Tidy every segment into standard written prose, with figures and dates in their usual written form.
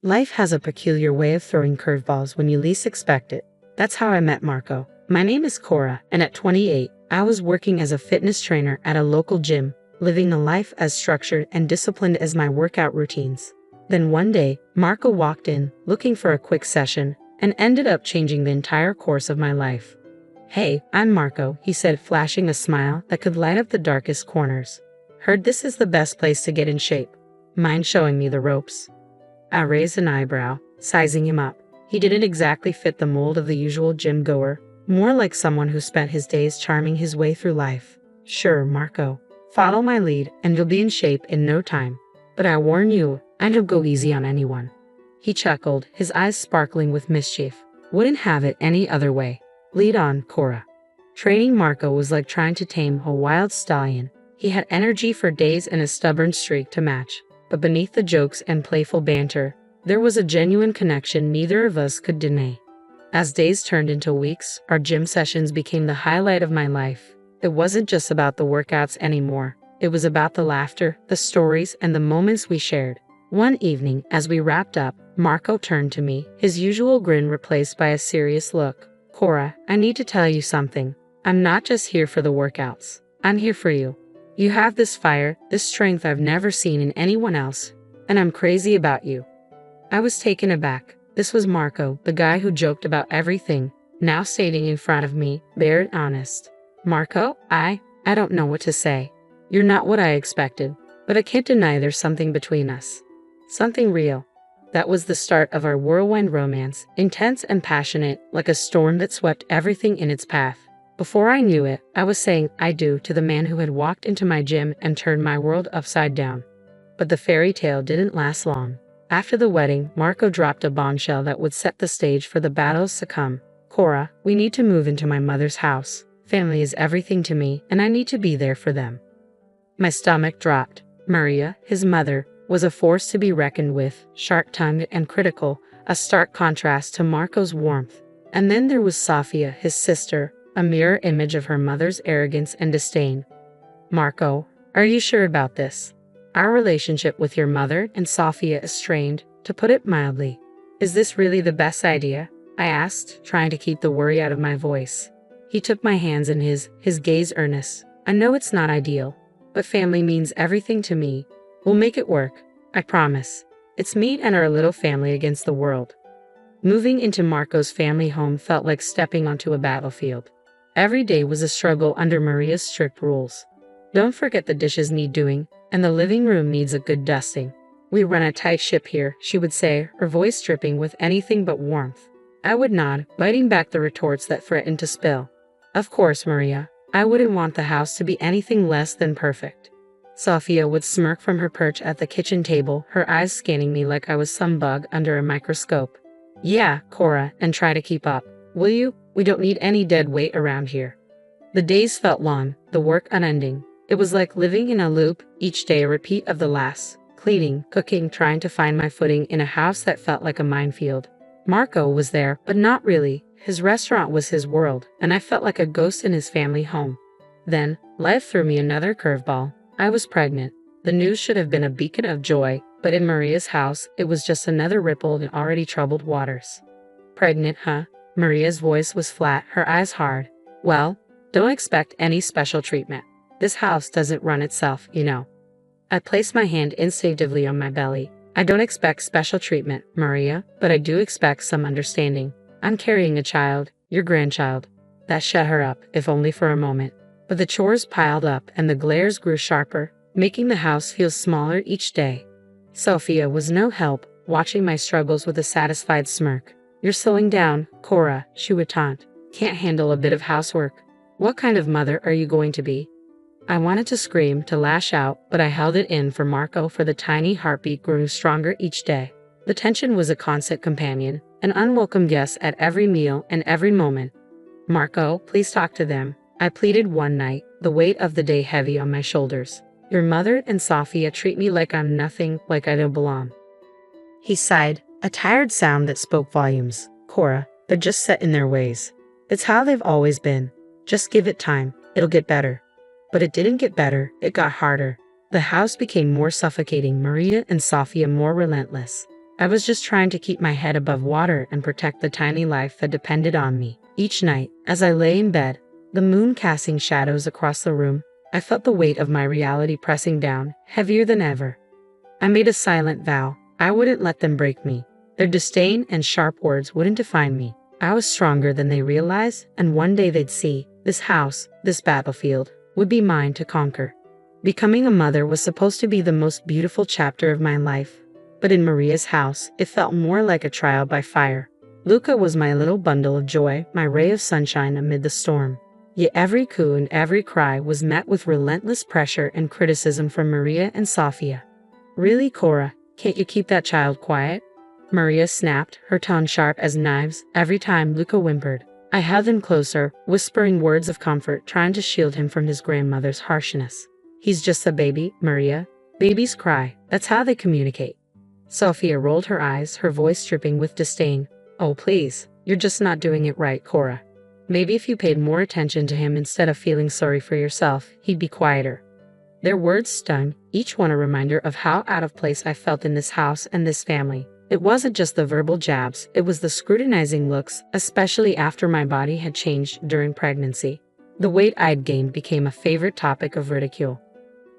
Life has a peculiar way of throwing curveballs when you least expect it. That's how I met Marco. My name is Cora, and at 28, I was working as a fitness trainer at a local gym, living a life as structured and disciplined as my workout routines. Then one day, Marco walked in, looking for a quick session, and ended up changing the entire course of my life. "Hey, I'm Marco," he said, flashing a smile that could light up the darkest corners. "Heard this is the best place to get in shape. Mind showing me the ropes?" I raised an eyebrow, sizing him up. He didn't exactly fit the mold of the usual gym goer, more like someone who spent his days charming his way through life. "Sure, Marco. Follow my lead, and you'll be in shape in no time. But I warn you, I don't go easy on anyone." He chuckled, his eyes sparkling with mischief. "Wouldn't have it any other way. Lead on, Cora." Training Marco was like trying to tame a wild stallion. He had energy for days and a stubborn streak to match. But beneath the jokes and playful banter, there was a genuine connection neither of us could deny. As days turned into weeks, our gym sessions became the highlight of my life. It wasn't just about the workouts anymore. It was about the laughter, the stories, and the moments we shared. One evening, as we wrapped up, Marco turned to me, his usual grin replaced by a serious look. "Cora, I need to tell you something. I'm not just here for the workouts. I'm here for you. You have this fire, this strength I've never seen in anyone else, and I'm crazy about you." I was taken aback. This was Marco, the guy who joked about everything, now standing in front of me, bare and honest. "Marco, I don't know what to say. You're not what I expected, but I can't deny there's something between us. Something real." That was the start of our whirlwind romance, intense and passionate, like a storm that swept everything in its path. Before I knew it, I was saying "I do" to the man who had walked into my gym and turned my world upside down. But the fairy tale didn't last long. After the wedding, Marco dropped a bombshell that would set the stage for the battles to come. "Cora, we need to move into my mother's house. Family is everything to me, and I need to be there for them." My stomach dropped. Maria, his mother, was a force to be reckoned with, sharp-tongued and critical, a stark contrast to Marco's warmth. And then there was Sofia, his sister, a mirror image of her mother's arrogance and disdain. "Marco, are you sure about this? Our relationship with your mother and Sofia is strained, to put it mildly. Is this really the best idea?" I asked, trying to keep the worry out of my voice. He took my hands in his gaze earnest. "I know it's not ideal, but family means everything to me. We'll make it work, I promise. It's me and our little family against the world." Moving into Marco's family home felt like stepping onto a battlefield. Every day was a struggle under Maria's strict rules. "Don't forget the dishes need doing, and the living room needs a good dusting. We run a tight ship here," she would say, her voice dripping with anything but warmth. I would nod, biting back the retorts that threatened to spill. "Of course, Maria. I wouldn't want the house to be anything less than perfect." Sofia would smirk from her perch at the kitchen table, her eyes scanning me like I was some bug under a microscope. "Yeah, Cora, and try to keep up. Will you? We don't need any dead weight around here." The days felt long, the work unending. It was like living in a loop, each day a repeat of the last. Cleaning, cooking, trying to find my footing in a house that felt like a minefield. Marco was there, but not really. His restaurant was his world, and I felt like a ghost in his family home. Then, life threw me another curveball. I was pregnant. The news should have been a beacon of joy, but in Maria's house, it was just another ripple in already troubled waters. "Pregnant, huh?" Maria's voice was flat, her eyes hard. "Well, don't expect any special treatment. This house doesn't run itself, you know." I placed my hand instinctively on my belly. "I don't expect special treatment, Maria, but I do expect some understanding. I'm carrying a child, your grandchild." That shut her up, if only for a moment. But the chores piled up and the glares grew sharper, making the house feel smaller each day. Sofia was no help, watching my struggles with a satisfied smirk. "You're slowing down, Cora," she would taunt. "Can't handle a bit of housework. What kind of mother are you going to be?" I wanted to scream, to lash out, but I held it in for Marco, for the tiny heartbeat grew stronger each day. The tension was a constant companion, an unwelcome guest at every meal and every moment. "Marco, please talk to them," I pleaded one night, the weight of the day heavy on my shoulders. "Your mother and Sofia treat me like I'm nothing, like I don't belong." He sighed, a tired sound that spoke volumes. "Cora, they're just set in their ways. It's how they've always been. Just give it time, it'll get better." But it didn't get better, it got harder. The house became more suffocating, Maria and Sofia more relentless. I was just trying to keep my head above water and protect the tiny life that depended on me. Each night, as I lay in bed, the moon casting shadows across the room, I felt the weight of my reality pressing down, heavier than ever. I made a silent vow. I wouldn't let them break me. Their disdain and sharp words wouldn't define me. I was stronger than they realized, and one day they'd see, this house, this battlefield, would be mine to conquer. Becoming a mother was supposed to be the most beautiful chapter of my life, but in Maria's house, it felt more like a trial by fire. Luca was my little bundle of joy, my ray of sunshine amid the storm. Yet every coo and every cry was met with relentless pressure and criticism from Maria and Sofia. Really, Cora, can't you keep that child quiet? Maria snapped, her tone sharp as knives, every time Luca whimpered. I held him closer, whispering words of comfort, trying to shield him from his grandmother's harshness. He's just a baby, Maria. Babies cry. That's how they communicate. Sofia rolled her eyes, her voice dripping with disdain. Oh, please, you're just not doing it right, Cora. Maybe if you paid more attention to him instead of feeling sorry for yourself, he'd be quieter. Their words stung, each one a reminder of how out of place I felt in this house and this family. It wasn't just the verbal jabs, it was the scrutinizing looks, especially after my body had changed during pregnancy. The weight I'd gained became a favorite topic of ridicule.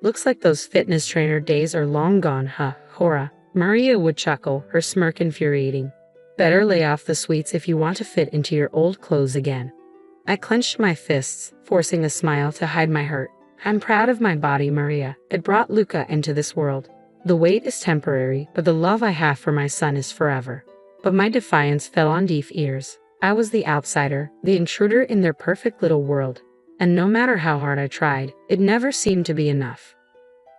Looks like those fitness trainer days are long gone, huh, Cora? Maria would chuckle, her smirk infuriating. Better lay off the sweets if you want to fit into your old clothes again. I clenched my fists, forcing a smile to hide my hurt. I'm proud of my body, Maria. It brought Luca into this world. The weight is temporary, but the love I have for my son is forever. But my defiance fell on deaf ears. I was the outsider, the intruder in their perfect little world. And no matter how hard I tried, it never seemed to be enough.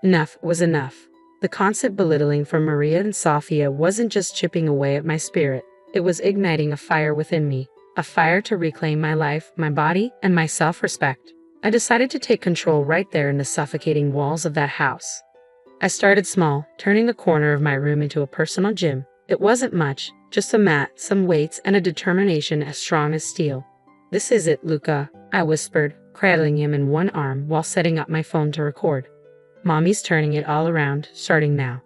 Enough was enough. The constant belittling from Maria and Sofia wasn't just chipping away at my spirit. It was igniting a fire within me. A fire to reclaim my life, my body, and my self-respect. I decided to take control right there in the suffocating walls of that house. I started small, turning the corner of my room into a personal gym. It wasn't much, just a mat, some weights, and a determination as strong as steel. This is it, Luca, I whispered, cradling him in one arm while setting up my phone to record. Mommy's turning it all around, starting now.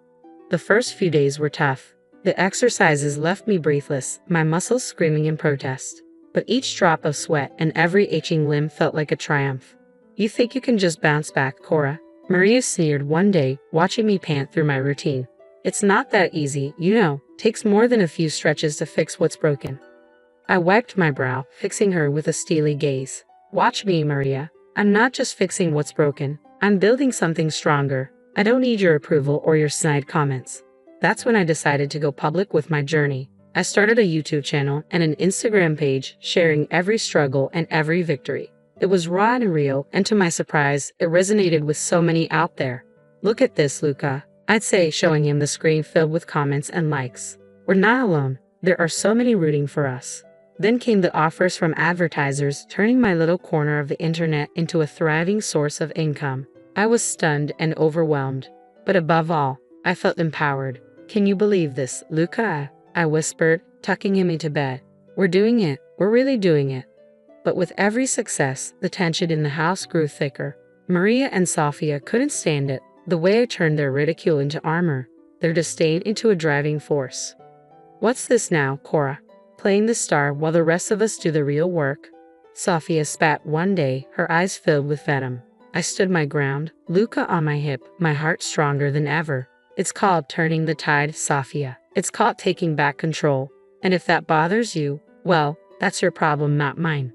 The first few days were tough. The exercises left me breathless, my muscles screaming in protest. But each drop of sweat and every aching limb felt like a triumph. You think you can just bounce back, Cora? Maria sneered one day, watching me pant through my routine. It's not that easy, you know. Takes more than a few stretches to fix what's broken. I wiped my brow, fixing her with a steely gaze. Watch me, Maria. I'm not just fixing what's broken. I'm building something stronger. I don't need your approval or your snide comments. That's when I decided to go public with my journey. I started a YouTube channel and an Instagram page, sharing every struggle and every victory. It was raw and real, and to my surprise, it resonated with so many out there. Look at this, Luca, I'd say, showing him the screen filled with comments and likes. We're not alone. There are so many rooting for us. Then came the offers from advertisers, turning my little corner of the internet into a thriving source of income. I was stunned and overwhelmed. But above all, I felt empowered. Can you believe this, Luca? I whispered, tucking him into bed. We're doing it. We're really doing it. But with every success, the tension in the house grew thicker. Maria and Sofia couldn't stand it, the way I turned their ridicule into armor, their disdain into a driving force. What's this now, Cora? Playing the star while the rest of us do the real work? Sofia spat one day, her eyes filled with venom. I stood my ground, Luca on my hip, my heart stronger than ever. It's called turning the tide, Sofia. It's called taking back control. And if that bothers you, well, that's your problem, not mine.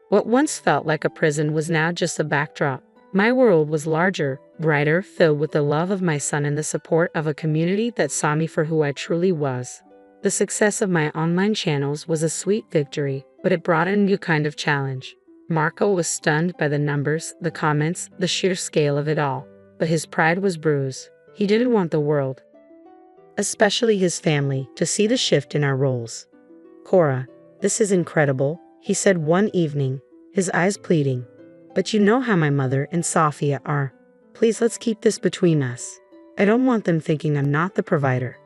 What once felt like a prison was now just a backdrop. My world was larger, brighter, filled with the love of my son and the support of a community that saw me for who I truly was. The success of my online channels was a sweet victory, but it brought a new kind of challenge. Marco was stunned by the numbers, the comments, the sheer scale of it all. But his pride was bruised. He didn't want the world, especially his family, to see the shift in our roles. Cora, this is incredible, he said one evening, his eyes pleading. But you know how my mother and Sofia are. Please, let's keep this between us. I don't want them thinking I'm not the provider.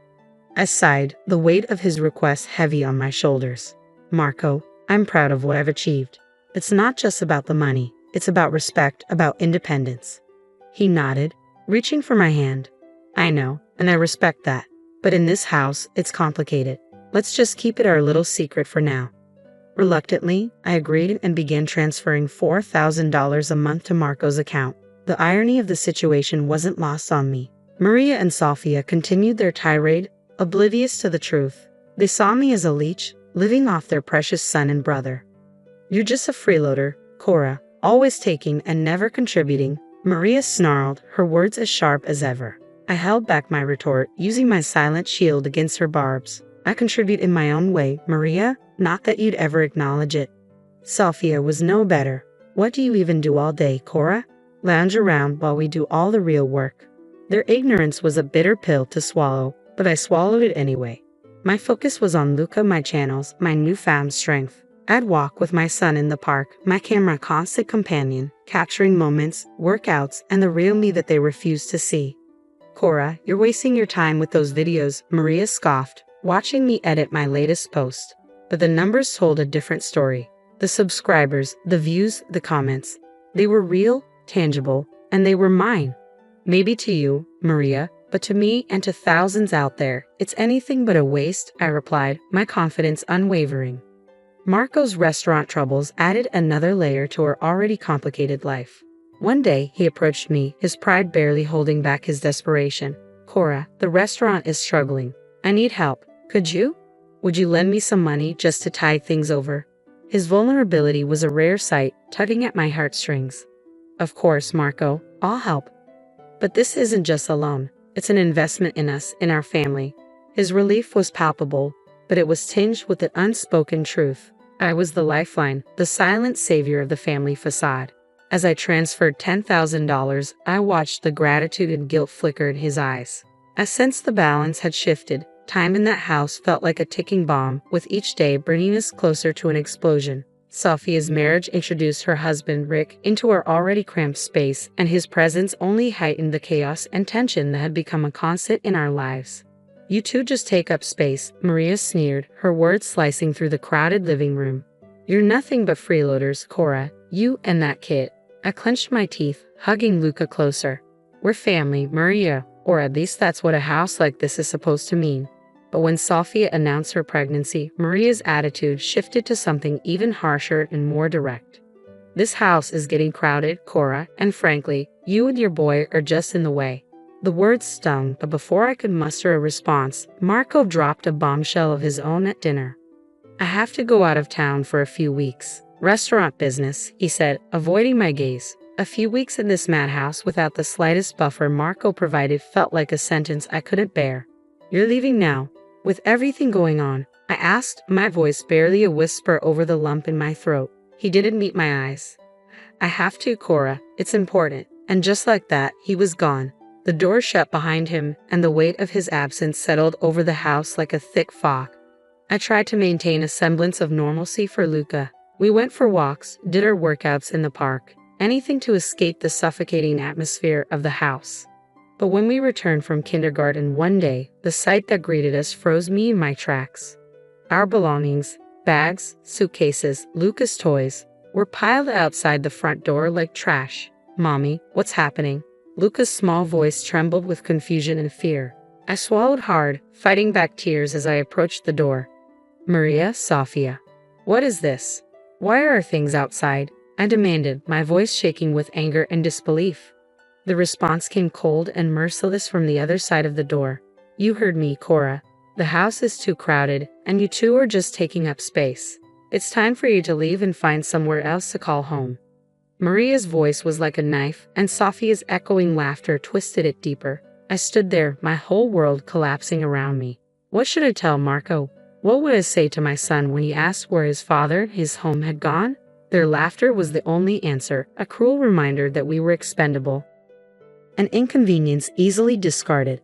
I sighed, the weight of his request heavy on my shoulders. Marco, I'm proud of what I've achieved. It's not just about the money. It's about respect, about independence. He nodded, reaching for my hand. I know, and I respect that. But in this house, it's complicated. Let's just keep it our little secret for now. Reluctantly, I agreed and began transferring $4,000 a month to Marco's account. The irony of the situation wasn't lost on me. Maria and Sofia continued their tirade, oblivious to the truth. They saw me as a leech, living off their precious son and brother. "You're just a freeloader, Cora, always taking and never contributing," Maria snarled, her words as sharp as ever. I held back my retort, using my silent shield against her barbs. "I contribute in my own way, Maria, not that you'd ever acknowledge it." Sofia was no better. "What do you even do all day, Cora? Lounge around while we do all the real work." Their ignorance was a bitter pill to swallow, but I swallowed it anyway. My focus was on Luca, my channels, my newfound strength. I'd walk with my son in the park, my camera constant companion, capturing moments, workouts, and the real me that they refused to see. "Cora, you're wasting your time with those videos," Maria scoffed, watching me edit my latest post. But the numbers told a different story. The subscribers, the views, the comments. They were real, tangible, and they were mine. Maybe to you, Maria, but to me and to thousands out there, it's anything but a waste, I replied, my confidence unwavering. Marco's restaurant troubles added another layer to our already complicated life. One day, he approached me, his pride barely holding back his desperation. "Cora, the restaurant is struggling. I need help. Could you? Would you lend me some money just to tide things over?" His vulnerability was a rare sight, tugging at my heartstrings. "Of course, Marco, I'll help. But this isn't just a loan. It's an investment in us, in our family." His relief was palpable, but it was tinged with an unspoken truth. I was the lifeline, the silent savior of the family facade. As I transferred $10,000, I watched the gratitude and guilt flicker in his eyes. I sensed the balance had shifted. Time in that house felt like a ticking bomb, with each day bringing us closer to an explosion. Sofia's marriage introduced her husband, Rick, into our already cramped space, and his presence only heightened the chaos and tension that had become a constant in our lives. "You two just take up space," Maria sneered, her words slicing through the crowded living room. "You're nothing but freeloaders, Cora, you and that kid." I clenched my teeth, hugging Luca closer. "We're family, Maria, or at least that's what a house like this is supposed to mean." But when Sofia announced her pregnancy, Maria's attitude shifted to something even harsher and more direct. "This house is getting crowded, Cora, and frankly, you and your boy are just in the way." The words stung, but before I could muster a response, Marco dropped a bombshell of his own at dinner. "I have to go out of town for a few weeks. Restaurant business," he said, avoiding my gaze. A few weeks in this madhouse without the slightest buffer Marco provided felt like a sentence I couldn't bear. "You're leaving now? With everything going on?" I asked, my voice barely a whisper over the lump in my throat. He didn't meet my eyes. "I have to, Cora. It's important." And just like that, he was gone. The door shut behind him, and the weight of his absence settled over the house like a thick fog. I tried to maintain a semblance of normalcy for Luca. We went for walks, did our workouts in the park, anything to escape the suffocating atmosphere of the house. But when we returned from kindergarten one day, the sight that greeted us froze me in my tracks. Our belongings, bags, suitcases, Luca's toys, were piled outside the front door like trash. "Mommy, what's happening?" Luca's small voice trembled with confusion and fear. I swallowed hard, fighting back tears as I approached the door. "Maria, Sofia, what is this? Why are things outside?" I demanded, my voice shaking with anger and disbelief. The response came cold and merciless from the other side of the door. "You heard me, Cora. The house is too crowded, and you two are just taking up space. It's time for you to leave and find somewhere else to call home." Maria's voice was like a knife, and Sofia's echoing laughter twisted it deeper. I stood there, my whole world collapsing around me. What should I tell Marco? What would I say to my son when he asked where his father, his home, had gone? Their laughter was the only answer, a cruel reminder that we were expendable. An inconvenience easily discarded.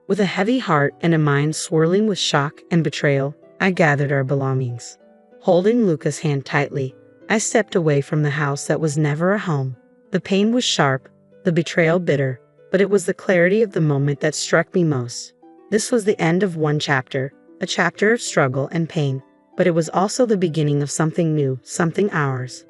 With a heavy heart and a mind swirling with shock and betrayal, I gathered our belongings. Holding Luca's hand tightly, I stepped away from the house that was never a home. The pain was sharp, the betrayal bitter, but it was the clarity of the moment that struck me most. This was the end of one chapter, a chapter of struggle and pain, but it was also the beginning of something new, something ours.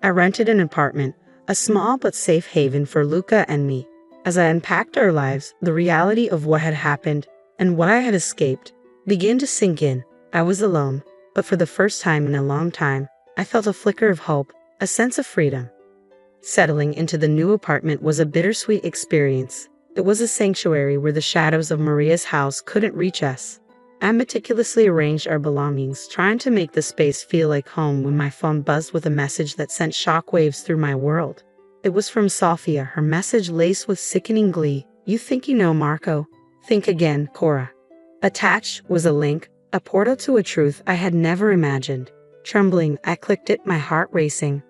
I rented an apartment, a small but safe haven for Luca and me. As I unpacked our lives, the reality of what had happened, and what I had escaped began to sink in. I was alone, but for the first time in a long time, I felt a flicker of hope, a sense of freedom. Settling into the new apartment was a bittersweet experience. It was a sanctuary where the shadows of Maria's house couldn't reach us. I meticulously arranged our belongings, trying to make the space feel like home when my phone buzzed with a message that sent shockwaves through my world. It was from Sophia, her message laced with sickening glee. "You think you know Marco? Think again, Cora." Attached was a link, a portal to a truth I had never imagined. Trembling, I clicked it, my heart racing.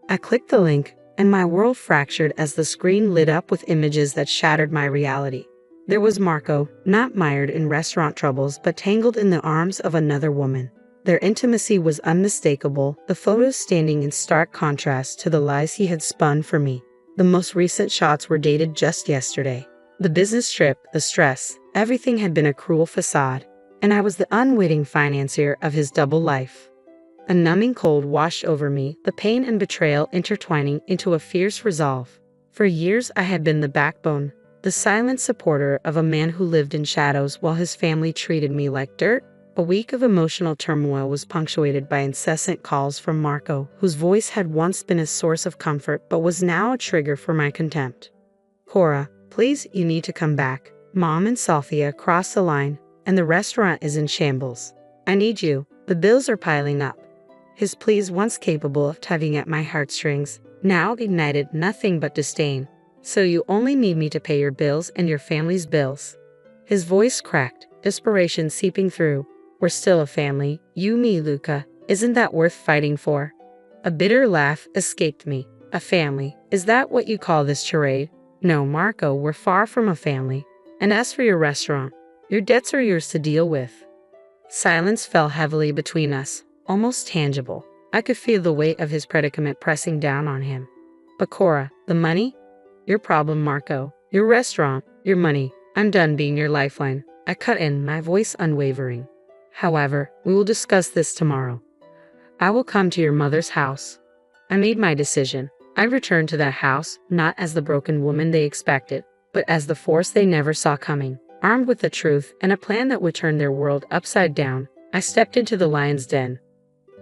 I clicked the link, and my world fractured as the screen lit up with images that shattered my reality. There was Marco, not mired in restaurant troubles but tangled in the arms of another woman. Their intimacy was unmistakable, the photos standing in stark contrast to the lies he had spun for me. The most recent shots were dated just yesterday. The business trip, the stress, everything had been a cruel facade, and I was the unwitting financier of his double life. A numbing cold washed over me, the pain and betrayal intertwining into a fierce resolve. For years I had been the backbone, the silent supporter of a man who lived in shadows while his family treated me like dirt. A week of emotional turmoil was punctuated by incessant calls from Marco, whose voice had once been a source of comfort but was now a trigger for my contempt. "Cora, please, you need to come back. Mom and Sophia crossed the line, and the restaurant is in shambles. I need you. The bills are piling up." His pleas, once capable of tugging at my heartstrings, now ignited nothing but disdain. "So you only need me to pay your bills and your family's bills?" His voice cracked, desperation seeping through. "We're still a family, you, me, Luca. Isn't that worth fighting for?" A bitter laugh escaped me. "A family? Is that what you call this charade?" "No, Marco, we're far from a family. And as for your restaurant, your debts are yours to deal with." Silence fell heavily between us, almost tangible. I could feel the weight of his predicament pressing down on him. "But Cora, the money?" "Your problem, Marco. Your restaurant, your money. I'm done being your lifeline." I cut in, my voice unwavering. "However, we will discuss this tomorrow. I will come to your mother's house." I made my decision. I returned to that house, not as the broken woman they expected, but as the force they never saw coming. Armed with the truth and a plan that would turn their world upside down, I stepped into the lion's den.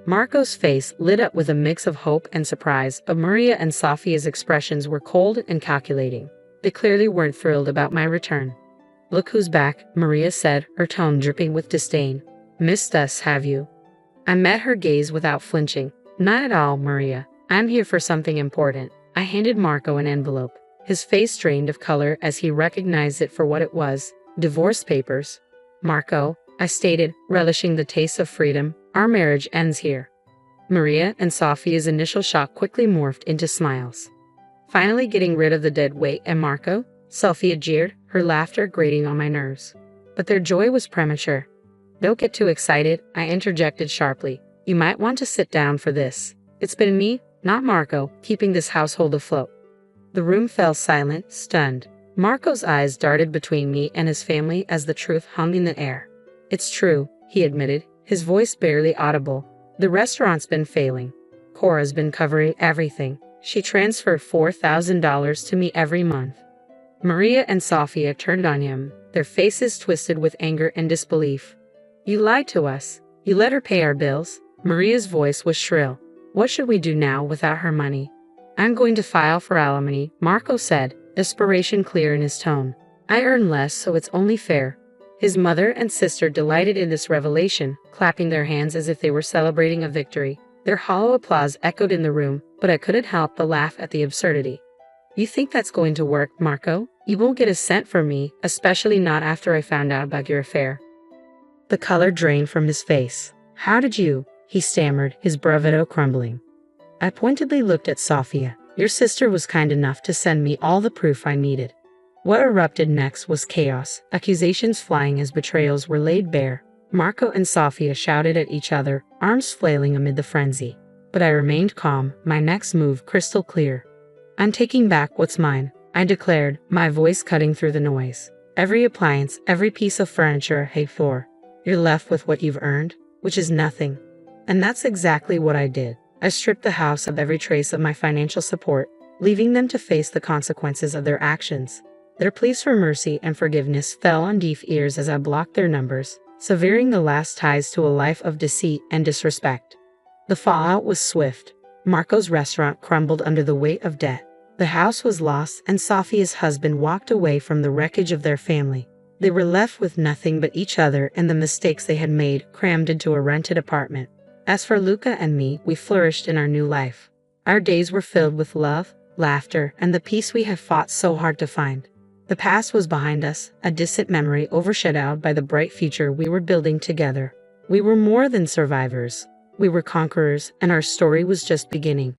Marco's face lit up with a mix of hope and surprise, but Maria and Sophia's expressions were cold and calculating. They clearly weren't thrilled about my return. "Look who's back," Maria said, her tone dripping with disdain. "Missed us, have you?" I met her gaze without flinching. "Not at all, Maria. I'm here for something important." I handed Marco an envelope. His face drained of color as he recognized it for what it was: divorce papers. "Marco," I stated, relishing the taste of freedom, "our marriage ends here." Maria and Sophia's initial shock quickly morphed into smiles. "Finally getting rid of the dead weight, and Marco?" Sophia jeered, her laughter grating on my nerves. But their joy was premature. "Don't get too excited," I interjected sharply. "You might want to sit down for this. It's been me, not Marco, keeping this household afloat." The room fell silent, stunned. Marco's eyes darted between me and his family as the truth hung in the air. "It's true," he admitted, his voice barely audible. "The restaurant's been failing. Cora's been covering everything. She transferred $4,000 to me every month." Maria and Sophia turned on him, their faces twisted with anger and disbelief. "You lied to us. You let her pay our bills." Maria's voice was shrill. "What should we do now without her money?" "I'm going to file for alimony," Marco said, desperation clear in his tone. "I earn less, so it's only fair." His mother and sister delighted in this revelation, clapping their hands as if they were celebrating a victory. Their hollow applause echoed in the room, but I couldn't help but laugh at the absurdity. "You think that's going to work, Marco? You won't get a cent from me, especially not after I found out about your affair." The color drained from his face. "How did you?" he stammered, his bravado crumbling. I pointedly looked at Sophia. "Your sister was kind enough to send me all the proof I needed." What erupted next was chaos, accusations flying as betrayals were laid bare. Marco and Sophia shouted at each other, arms flailing amid the frenzy. But I remained calm, my next move crystal clear. "I'm taking back what's mine," I declared, my voice cutting through the noise. "Every appliance, every piece of furniture I paid for. You're left with what you've earned, which is nothing." And that's exactly what I did. I stripped the house of every trace of my financial support, leaving them to face the consequences of their actions. Their pleas for mercy and forgiveness fell on deaf ears as I blocked their numbers, severing the last ties to a life of deceit and disrespect. The fallout was swift. Marco's restaurant crumbled under the weight of debt. The house was lost, and Sophia's husband walked away from the wreckage of their family. They were left with nothing but each other and the mistakes they had made crammed into a rented apartment. As for Luca and me, we flourished in our new life. Our days were filled with love, laughter, and the peace we had fought so hard to find. The past was behind us, a distant memory overshadowed by the bright future we were building together. We were more than survivors. We were conquerors, and our story was just beginning.